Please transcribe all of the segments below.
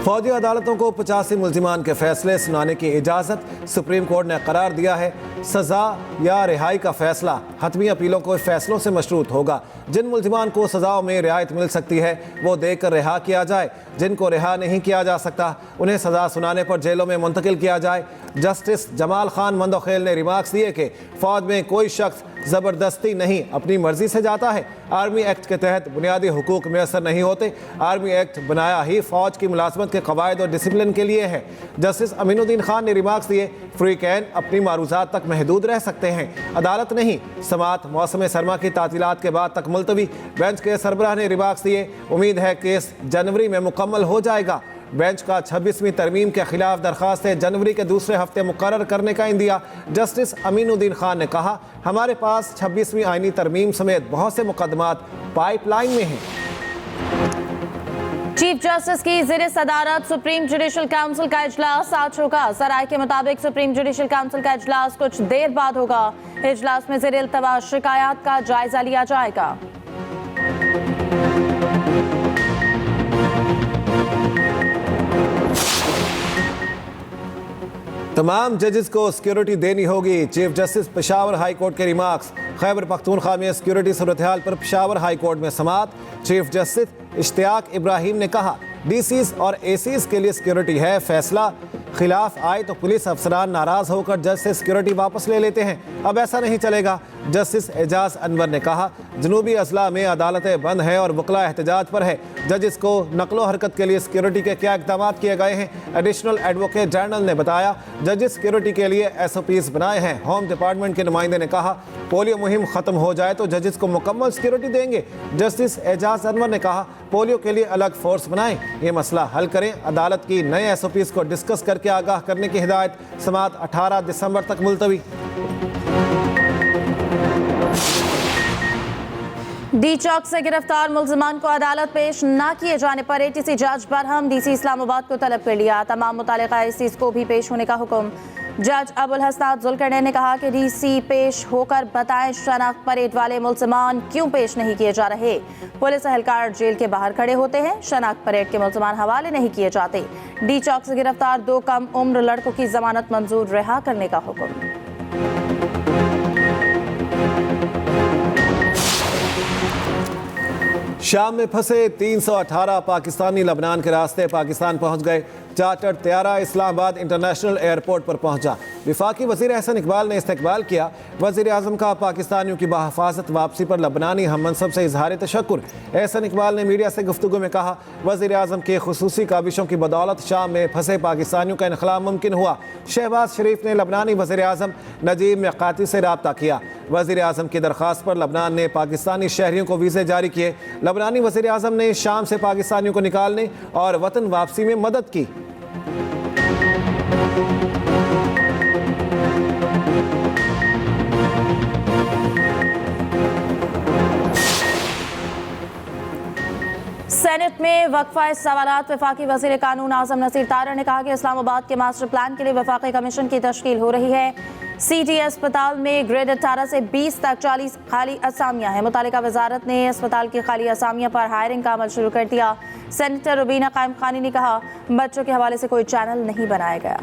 फौजी अदालतों को 85 मुल्जिमान के फैसले सुनाने की इजाज़त सुप्रीम कोर्ट ने करार दिया है। सज़ा या रिहाई का फैसला हतमी अपीलों को फैसलों से मशरूत होगा। जिन मुल्जिमान को सज़ाओं में रियायत मिल सकती है वो देकर रिहा किया जाए, जिनको रिहा नहीं किया जा सकता उन्हें सज़ा सुनाने पर जेलों में मुंतकिल किया जाए। जस्टिस जमाल खान मंदोखेल ने रिमार्क्स दिए कि फ़ौज में कोई शख्स ज़बरदस्ती नहीं अपनी मर्ज़ी से जाता है। आर्मी एक्ट के तहत बुनियादी हुकूक मैसर नहीं होते। आर्मी एक्ट बनाया ही फ़ौज की मुलाजमत के कवायद और डिसिप्लिन के लिए है। जस्टिस अमीनुद्दीन खान ने रिमार्क्स दिए, फ्री कैन अपनी मारूज़ात तक महदूद रह सकते हैं, अदालत नहीं। समात मौसम सरमा की तातीलात के बाद तक मुलतवी। बेंच के सरबराह ने रिमार्क्स दिए, उम्मीद है केस जनवरी में मुकम्मल हो जाएगा। बेंच का 26वीं तरमीम के खिलाफ दरख्वास्त जनवरी के दूसरे हफ्ते मुकर्रर करने का इंदिया। जस्टिस अमीनुद्दीन खान ने कहा, हमारे पास 26वीं आईनी तरमीम समेत बहुत से मुकदमात पाइपलाइन में हैं। चीफ जस्टिस की ज़ेरे सदारत सुप्रीम जुडिशल काउंसिल का इजलास आज होगा। सराय के मुताबिक सुप्रीम जुडिशल काउंसिल का इजलास कुछ देर बाद होगा। इजलास में ज़ेरे इल्तवा शिकायत का जायजा लिया जाएगा। तमाम जजेस को सिक्योरिटी देनी होगी। Chief justice Peshawar high court के रिमार्क्स। खैबर पख्तूनख्वा में सिक्योरिटी सूरत हाल पर पेशावर हाई कोर्ट में समात। चीफ जस्टिस इश्तियाक इब्राहिम ने कहा, डीसीज और एसीज के लिए सिक्योरिटी है, फैसला खिलाफ आए तो पुलिस अफसरान नाराज होकर जज से सिक्योरिटी वापस ले लेते हैं, अब ऐसा नहीं चलेगा। जस्टिस एजाज अनवर ने कहा, जनूबी अजला में अदालतें बंद हैं और वकला एहतजाज पर है, जजिस को नकलो हरकत के लिए सिक्योरिटी के क्या इक़दाम किए गए हैं। एडिशनल एडवोकेट जनरल ने बताया, जजिस सिक्योरिटी के लिए SOPs बनाए हैं। होम डिपार्टमेंट के नुमाइंदे ने कहा, पोलियो मुहिम ख़त्म हो जाए तो जजिस को मुकम्मल सिक्योरिटी देंगे। जस्टिस एजाज अनवर ने कहा, पोलियो के लिए अलग फोर्स बनाएं, ये मसला हल करें। अदालत की नए SOPs को डिस्कस करके आगाह करने की हिदायत। समात 18 दिसंबर तक मुलतवी। डी चौक से गिरफ्तार मुल्जिमान को अदालत पेश न किए जाने पर ATC जज बरहम DC इस्लामाबाद को तलब कर लिया। तमाम मुतालिका ACs को भी पेश होने का हुक्म। जज अबुल हसनात जुल्करनैन ने कहा कि DC पेश होकर बताएं शनाख्त परेड वाले मुल्जिमान क्यों पेश नहीं किए जा रहे। पुलिस एहलकार जेल के बाहर खड़े होते हैं, शनाख्त परेड के मुल्जिमान हवाले नहीं किए जाते। डी चौक से गिरफ्तार 2 कम उम्र लड़कों की जमानत मंजूर रिहा करने का हुक्म। शाम में फंसे 318 पाकिस्तानी लबनान के रास्ते पाकिस्तान पहुंच गए। चार्टर्ड तैयारा इस्लामाबाद इंटरनेशनल एयरपोर्ट पर पहुंचा। वफाकी वज़ीर एहसन इकबाल ने इस्तकबाल किया। वज़ीर आज़म का पाकिस्तानियों की बहफाजत वापसी पर लबनानी हम मनसब से इजहार तशक्कुर। एहसन इकबाल ने मीडिया से गुफ्तगू में कहा, वज़ीर आज़म की खुसूसी काबिशों की बदौलत शाम में फंसे पाकिस्तानियों का इनखला मुमकिन हुआ। शहबाज शरीफ ने लबनानी वज़ीर आज़म नजीब मिक़ाती से रब्ता किया। वज़ीर आज़म की दरख्वास्त पर लबनान ने पाकिस्तानी शहरियों को वीज़े जारी किए। लबनानी वज़ीर आज़म ने शाम से पाकिस्तानियों को निकालने और वतन वापसी में मदद की। सेनेट में वक्फा सवालात। वफाकी वज़ीर कानून आज़म नसीर तारड़ ने कहा कि इस्लामाबाद के मास्टर प्लान के लिए वफाकी कमीशन की तश्कील हो रही है। CT अस्पताल में ग्रेड 18 से 20 तक 40 खाली असामियाँ हैं। मुतालिका वजारत ने अस्पताल की खाली असामियाँ पर हायरिंग का अमल शुरू कर दिया। सेनेटर रुबीना कायम खानी ने कहा, बच्चों के हवाले से कोई चैनल नहीं बनाया गया।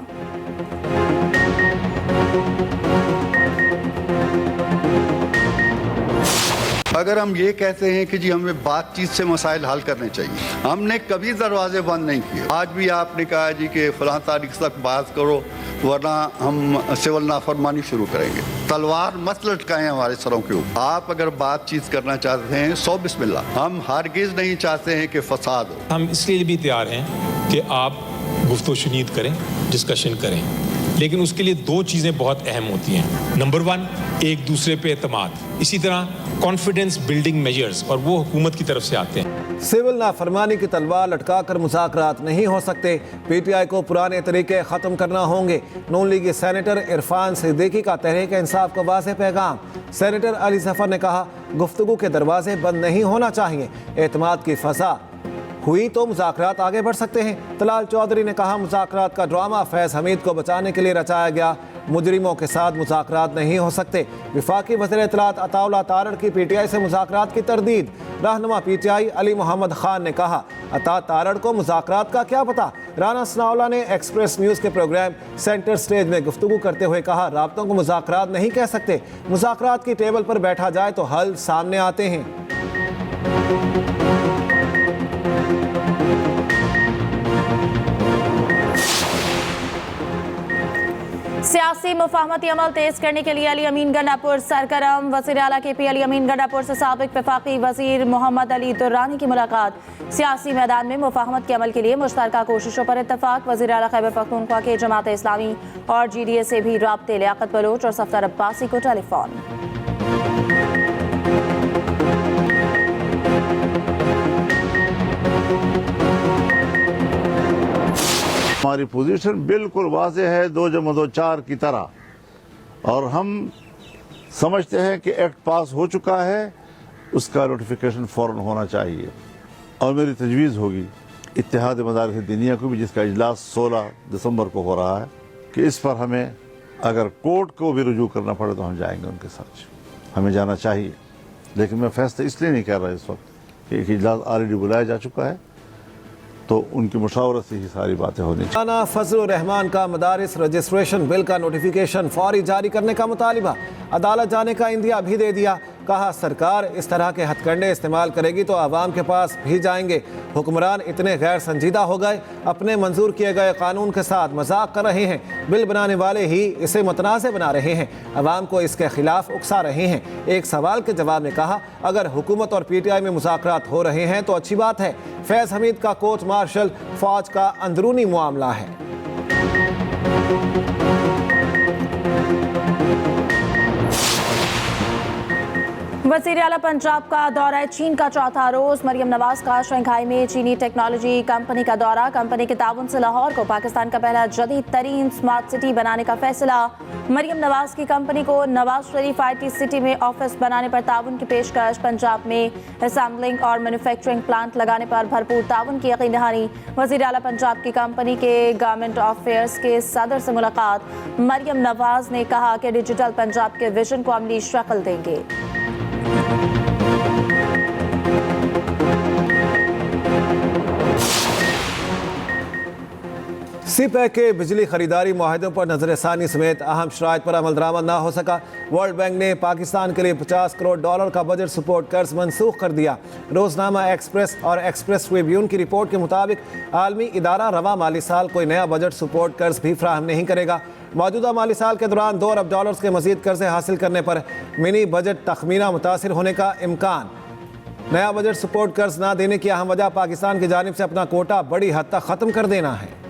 अगर हम ये कहते हैं कि जी हमें बातचीत से मसाइल हल करने चाहिए, हमने कभी दरवाजे बंद नहीं किए। आज भी आपने कहा जी कि फलां तारीख तक बात करो वरना हम सिविल नाफरमानी शुरू करेंगे। तलवार मत लटकाएं हमारे सरों के ऊपर। आप अगर बातचीत करना चाहते हैं सो बिस्मिल्लाह। हम हरगिज़ नहीं चाहते हैं कि फसाद हो। हम इसलिए भी तैयार हैं कि आप गुफ्तगू शुनीद करें, डिस्कशन करें, लेकिन उसके लिए 2 चीज़ें बहुत अहम होती हैं। नंबर 1, एक दूसरे पे एतमाद, इसी तरह कॉन्फिडेंस बिल्डिंग मेजर्स, और वो हुकूमत की तरफ से आते हैं। सिविल नाफरमानी की तलवार लटका कर मुज़ाकरात नहीं हो सकते। PTI को पुराने तरीके ख़त्म करना होंगे। नून लीगी सेनेटर इरफान सिद्दीकी का तहरीक इंसाफ को वाज़ेह पैगाम। सेनेटर अली जफर ने कहा, गुफ्तगू के दरवाजे बंद नहीं होना चाहिए। एतमाद की फ़ज़ा हुई तो मुज़ाकरात आगे बढ़ सकते हैं। तलाल चौधरी ने कहा, मुज़ाकरात का ड्रामा फैज़ हमीद को बचाने के लिए रचाया गया, मुजरिमों के साथ मुज़ाकरात नहीं हो सकते। वफाकी वज़ीर इत्तलात अताउल्लाह तारड़ की PTI से मुज़ाकरात की तरदीद। रहनुमा PTI अली मोहम्मद खान ने कहा, अता तारड़ को मुज़ाकरात का क्या पता। राना सनाउल्लाह ने एक्सप्रेस न्यूज़ के प्रोग्राम सेंटर स्टेज में गुफ्तगू करते हुए कहा, राब्तों को मुज़ाकरात नहीं कह सकते, मुज़ाकरात की टेबल पर बैठा जाए तो हल सामने आते हैं। सियासी मुफाहमती अमल तेज करने के लिए अली अमीन गंडापुर सरगर्म। वज़ीर आला KP अली अमीन गंडापुर से साबिक वफाकी वज़ीर मोहम्मद अली दुर्रानी की मुलाकात। सियासी मैदान में मुफाहमत के अमल के लिए मुश्तरका कोशिशों पर इत्तफाक। वज़ीर आला खैबर पख्तूनख्वा के जमात इस्लामी और GDA से भी राब्ते। लियाकत बलोच और सफ्दर अब्बासी को टेलीफोन। हमारी पोजीशन बिल्कुल वाज़ेह है 2+2=4 की तरह, और हम समझते हैं कि एक्ट पास हो चुका है, उसका नोटिफिकेशन फ़ौरन होना चाहिए। और मेरी तजवीज़ होगी इत्तेहाद मदारिस दुनिया को भी, जिसका इजलास 16 दिसंबर को हो रहा है, कि इस पर हमें अगर कोर्ट को भी रुजू करना पड़े तो हम जाएंगे उनके साथ, हमें जाना चाहिए। लेकिन मैं फैसला इसलिए नहीं कर रहा इस वक्त कि एक इजलास ऑलरेडी बुलाया जा चुका है, तो उनकी मुशावरत से ही सारी बातें होनी चाहिए। राना फजलुर रहमान का मदारिस रजिस्ट्रेशन बिल का नोटिफिकेशन फौरी जारी करने का मुतालिबा। अदालत जाने का इंदिया भी दे दिया। कहा, सरकार इस तरह के हथकंडे इस्तेमाल करेगी तो आवाम के पास भी जाएंगे। हुक्मरान इतने गैर संजीदा हो गए, अपने मंजूर किए गए कानून के साथ मजाक कर रहे हैं। बिल बनाने वाले ही इसे मुतनाज़ बना रहे हैं, आवाम को इसके खिलाफ उकसा रहे हैं। एक सवाल के जवाब में कहा, अगर हुकूमत और PTI में मुज़ाकरात हो रहे हैं तो अच्छी बात है। फैज़ हमीद का कोर्ट मार्शल फौज का अंदरूनी मामला है। वज़ीर आला पंजाब का दौरा चीन का चौथा रोज। मरियम नवाज का शंघाई में चीनी टेक्नोलॉजी कंपनी का दौरा। कंपनी के ताउन से लाहौर को पाकिस्तान का पहला जदीद तरीन स्मार्ट सिटी बनाने का फैसला। मरियम नवाज की कंपनी को नवाज शरीफ IT सिटी में ऑफिस बनाने पर ताउन की पेशकश। पंजाब में असेंबलिंग और मैन्युफैक्चरिंग प्लांट लगाने पर भरपूर ताउन की यकीन दहानी। वज़ीर आला पंजाब की कंपनी के गवर्नमेंट अफेयर्स के सदर से मुलाकात। मरियम नवाज ने कहा कि डिजिटल पंजाब के विजन को अमली शक्ल देंगे। CPEC के बिजली खरीदारी माहिदों पर नजरसानी समेत अहम शराइत पर अमल दरामद ना हो सका। वर्ल्ड बैंक ने पाकिस्तान के लिए $50 करोड़ का बजट सपोर्ट कर्ज मनसूख कर दिया। रोजनामा एक्सप्रेस और एक्सप्रेस ट्रिब्यून की रिपोर्ट के मुताबिक आलमी इदारा रवा माली साल कोई नया बजट सपोर्ट कर्ज भी फ्राहम नहीं करेगा। मौजूदा माली साल के दौरान $2 अरब के मजीद कर्जे हासिल करने पर मिनी बजट तखमीना मुतासिर होने का इम्कान। नया बजट सपोर्ट कर्ज ना देने की अहम वजह पाकिस्तान की जानिब से अपना कोटा बड़ी हद तक ख़त्म कर देना है।